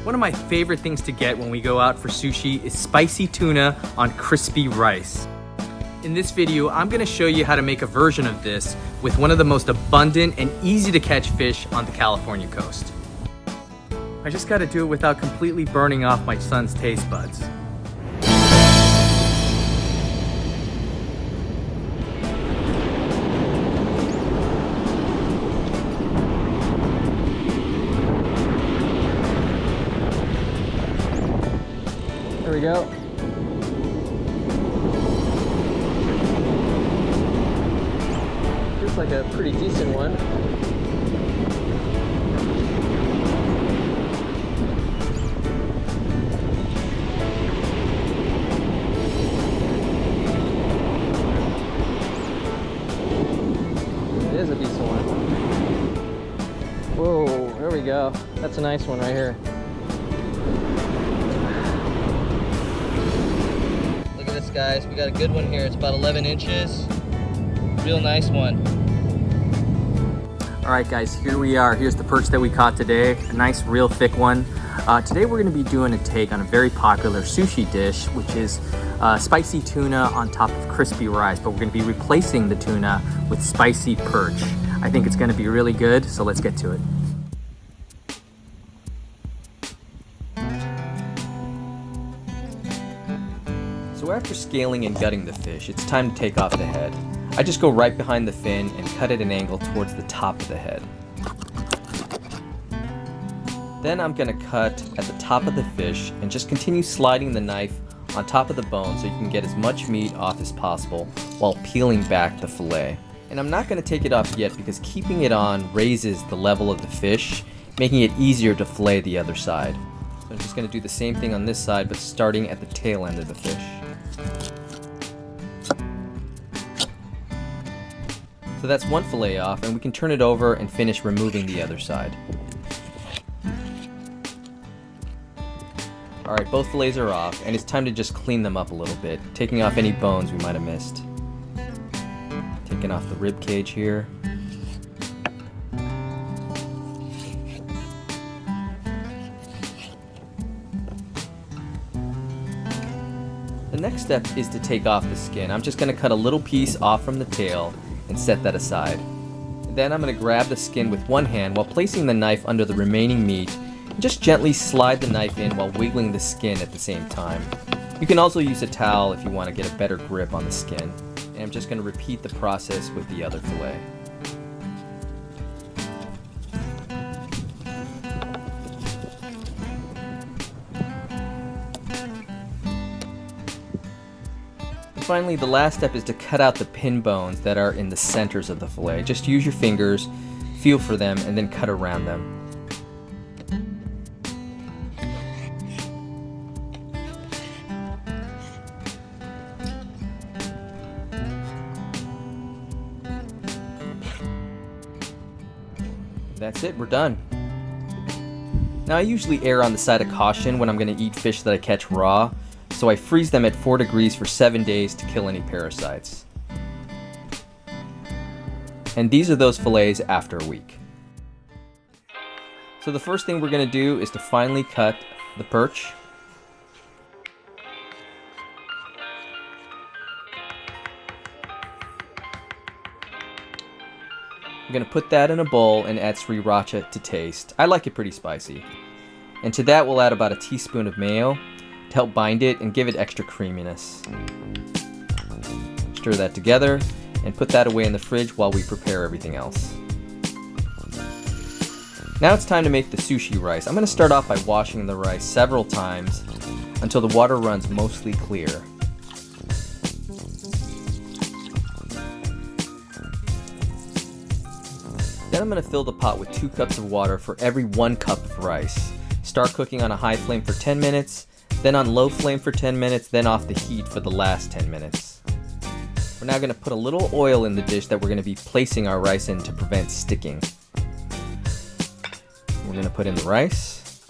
One of my favorite things to get when we go out for sushi is spicy tuna on crispy rice. In this video, I'm gonna show you how to make a version of this with one of the most abundant and easy to catch fish on the California coast. I just gotta do it without completely burning off my son's taste buds. There we go. Looks like a pretty decent one. It is a decent one. Whoa, there we go. That's a nice one right here. Guys, we got a good one here. It's about 11 inches. Real nice one. All right, guys, here we are. Here's the perch that we caught today. A nice, real thick one. Today we're going to be doing a take on a very popular sushi dish, which is spicy tuna on top of crispy rice. But we're going to be replacing the tuna with spicy perch. I think it's going to be really good, so let's get to it. So after scaling and gutting the fish, it's time to take off the head. I just go right behind the fin and cut at an angle towards the top of the head. Then I'm going to cut at the top of the fish and just continue sliding the knife on top of the bone so you can get as much meat off as possible while peeling back the fillet. And I'm not going to take it off yet because keeping it on raises the level of the fish, making it easier to fillet the other side. So I'm just going to do the same thing on this side, but starting at the tail end of the fish. So that's one fillet off, and we can turn it over and finish removing the other side. Alright, both fillets are off, and it's time to just clean them up a little bit, taking off any bones we might have missed. Taking off the rib cage here. The next step is to take off the skin. I'm just going to cut a little piece off from the tail and set that aside. Then I'm going to grab the skin with one hand while placing the knife under the remaining meat and just gently slide the knife in while wiggling the skin at the same time. You can also use a towel if you want to get a better grip on the skin. And I'm just going to repeat the process with the other fillet. Finally, the last step is to cut out the pin bones that are in the centers of the fillet. Just use your fingers, feel for them, and then cut around them. That's it, we're done. Now I usually err on the side of caution when I'm going to eat fish that I catch raw. So I freeze them at 4 degrees for 7 days to kill any parasites. And these are those fillets after a week. So the first thing we're going to do is to finely cut the perch. I'm going to put that in a bowl and add sriracha to taste. I like it pretty spicy. And to that we'll add about a teaspoon of mayo to help bind it and give it extra creaminess. Stir that together and put that away in the fridge while we prepare everything else. Now it's time to make the sushi rice. I'm going to start off by washing the rice several times until the water runs mostly clear. Then I'm going to fill the pot with 2 cups of water for every 1 cup of rice. Start cooking on a high flame for 10 minutes, then on low flame for 10 minutes, then off the heat for the last 10 minutes. We're now going to put a little oil in the dish that we're going to be placing our rice in to prevent sticking. We're going to put in the rice.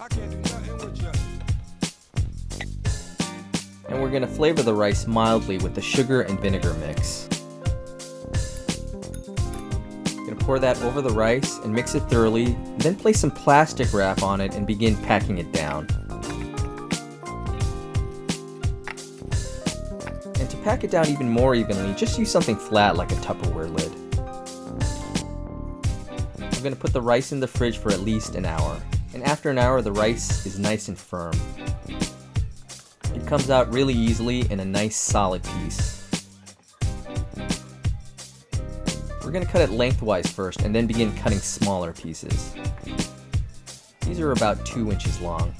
And we're going to flavor the rice mildly with the sugar and vinegar mix. pour that over the rice and mix it thoroughly, then place some plastic wrap on it and begin packing it down. And to pack it down even more evenly, just use something flat like a Tupperware lid. I'm going to put the rice in the fridge for at least an hour, and after an hour the rice is nice and firm. It comes out really easily in a nice solid piece. We're going to cut it lengthwise first and then begin cutting smaller pieces. These are about 2 inches long.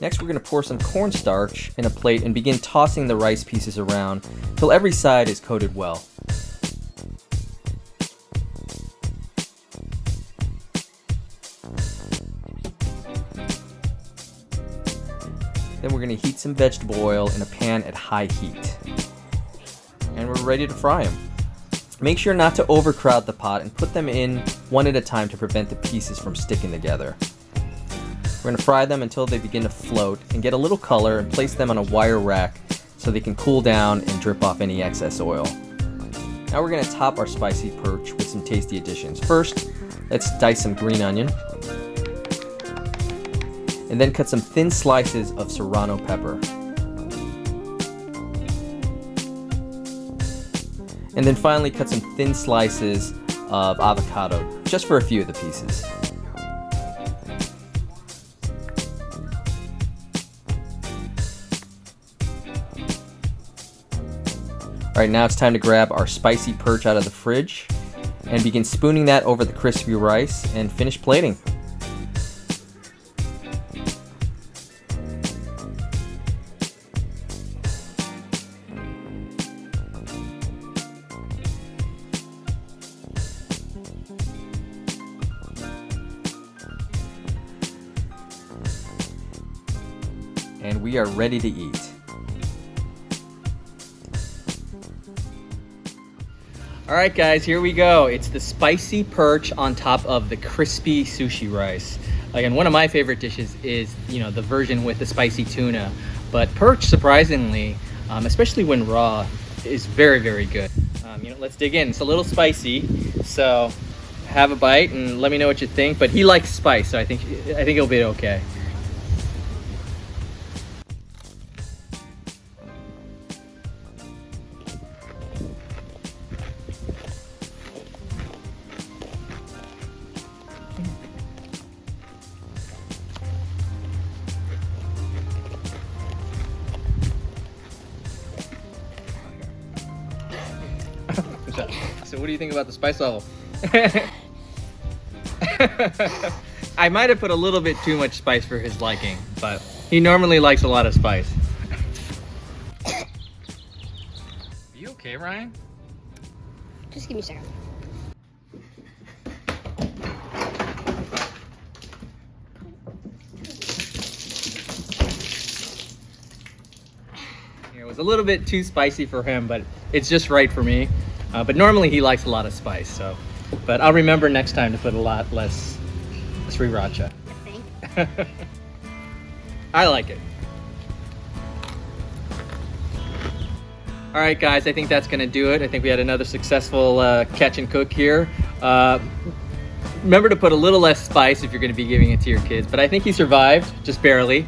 Next, we're going to pour some cornstarch in a plate and begin tossing the rice pieces around till every side is coated well. Then we're going to heat some vegetable oil in a pan at high heat. And we're ready to fry them. Make sure not to overcrowd the pot and put them in one at a time to prevent the pieces from sticking together. We're going to fry them until they begin to float and get a little color and place them on a wire rack so they can cool down and drip off any excess oil. Now we're going to top our spicy perch with some tasty additions. First, let's dice some green onion. And then cut some thin slices of serrano pepper. And then finally cut some thin slices of avocado, just for a few of the pieces. Alright, now it's time to grab our spicy perch out of the fridge and begin spooning that over the crispy rice and finish plating. And we are ready to eat. Alright guys, here we go. It's the spicy perch on top of the crispy sushi rice. Again, one of my favorite dishes is, the version with the spicy tuna. But perch, surprisingly, especially when raw, is very, very good. Let's dig in. It's a little spicy, so have a bite and let me know what you think. But he likes spice, so I think it'll be okay. So what do you think about the spice level? I might have put a little bit too much spice for his liking, but he normally likes a lot of spice. Are you okay, Ryan? Just give me a second. It was a little bit too spicy for him, but it's just right for me. But normally he likes a lot of spice, so. But I'll remember next time to put a lot less sriracha. I think. I like it. All right, guys, I think that's gonna do it. I think we had another successful catch and cook here. Remember to put a little less spice if you're gonna be giving it to your kids, but I think he survived, just barely.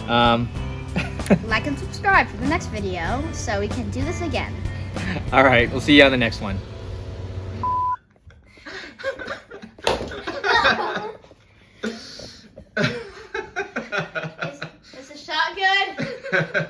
Like and subscribe for the next video so we can do this again. All right, we'll see you on the next one. Is the shot good?